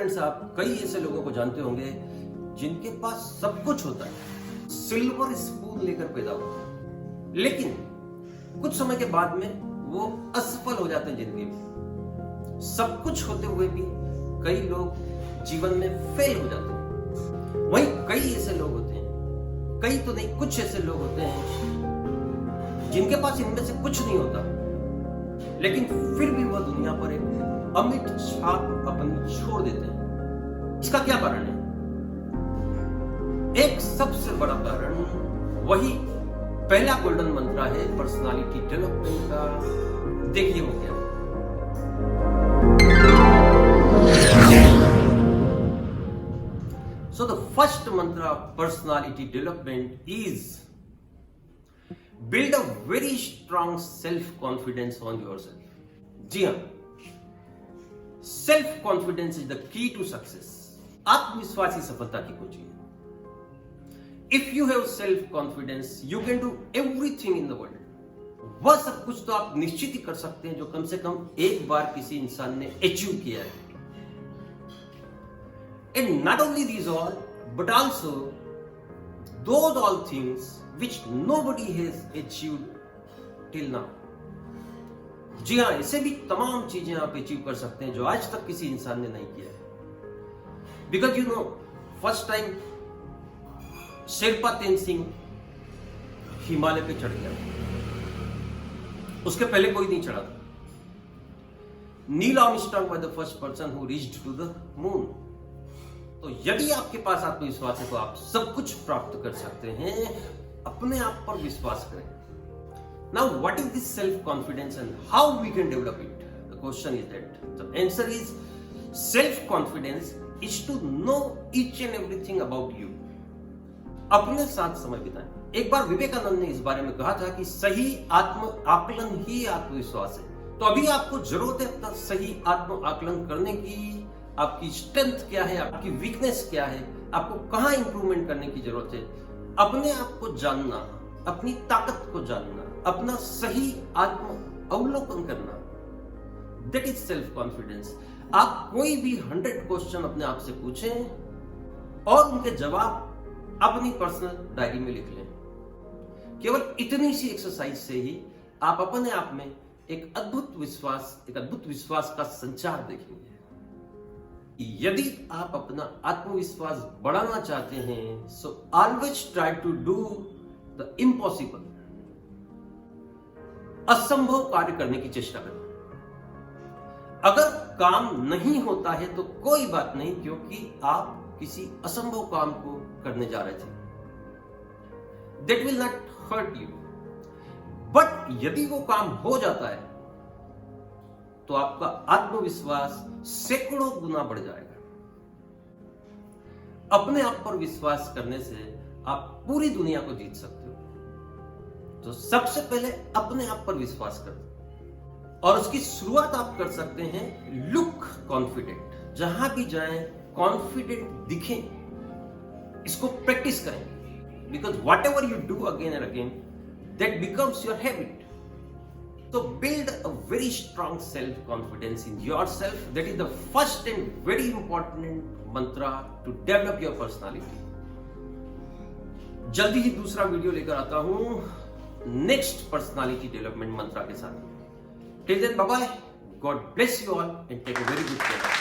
Friends, आप कई ऐसे लोगों को जानते होंगे जिनके पास सब कुछ होता है, सिल्वर स्पून लेकर पैदा होता है, लेकिन कुछ समय के बाद में वो असफल हो जाते हैं जिंदगी में। सब कुछ होते हुए भी कई लोग जीवन में फेल हो जाते हैं। वहीं कई ऐसे लोग होते हैं, कई तो नहीं कुछ ऐसे लोग होते हैं जिनके पास इनमें से कुछ नहीं होता, लेकिन फिर भी वह दुनिया पर एक अमिट छाप अपनी छोड़ देते हैं। इसका क्या कारण है? एक सबसे बड़ा कारण वही पहला गोल्डन मंत्र है पर्सनालिटी डेवलपमेंट का। देखिए वो क्या है। So the first mantra of personality development is build a very strong self-confidence on yourself. जी हाँ, self confidence is the key to success. आत्मविश्वास ही सफलता की कुंजी है। If you have self confidence you can do everything in the world. वह सब कुछ तो आप निश्चित ही कर सकते हैं जो कम से कम एक बार किसी इंसान ने अचीव किया है। And not only these all but also those all things which nobody has achieved till now. जी हाँ, ऐसे भी तमाम चीजें आप अचीव कर सकते हैं जो आज तक किसी इंसान ने नहीं किया है। Because you know, first time Sherpa Tenzing Himalaya पे चढ़ गया, उसके पहले कोई नहीं चढ़ा था। Neil Armstrong was the first person who reached to the moon. तो यदि आपके पास आत्मविश्वास है तो आप सब कुछ प्राप्त कर सकते हैं। अपने आप पर विश्वास करें। Now, what is this self-confidence and how we can develop it? The question is that. The answer is self-confidence is to know each and everything about you. अपने साथ समय बिताएं। एक बार विवेकानंद ने इस बारे में कहा था कि सही आत्म आकलन ही आत्मविश्वास है। तो अभी आपको जरूरत है अपना सही आत्म आकलन करने की। आपकी स्ट्रेंथ क्या है, आपकी वीकनेस क्या है, आपको कहां इंप्रूवमेंट करने की जरूरत है। अपने आप को जानना, अपनी ताकत को जानना, अपना सही आत्म अवलोकन करना, दैट इज सेल्फ कॉन्फिडेंस। आप कोई भी 100 क्वेश्चन अपने आप से पूछें और उनके जवाब अपनी पर्सनल डायरी में लिख लें। केवल इतनी सी एक्सरसाइज से ही आप अपने आप में एक अद्भुत विश्वास का संचार देखेंगे। यदि आप अपना आत्मविश्वास बढ़ाना चाहते हैं, so always try to do the impossible. असंभव कार्य करने की चेष्टा करें। अगर काम नहीं होता है तो कोई बात नहीं, क्योंकि आप किसी असंभव काम को करने जा रहे थे। That will not hurt you. But यदि वो काम हो जाता है तो आपका आत्मविश्वास सैकड़ों गुना बढ़ जाएगा। अपने आप पर विश्वास करने से आप पूरी दुनिया को जीत सकते हो। तो सबसे पहले अपने आप पर विश्वास करें और उसकी शुरुआत आप कर सकते हैं लुक कॉन्फिडेंट। जहां भी जाएं कॉन्फिडेंट दिखें। इसको प्रैक्टिस करें, because what ever you do again and again that becomes your habit. So build a very strong self-confidence in yourself. That is the first and very important mantra to develop your personality. जल्दी ही दूसरा video लेकर आता हूं next personality development मंत्रा के साथ। Till then, bye bye. God bless you all and take a very good care.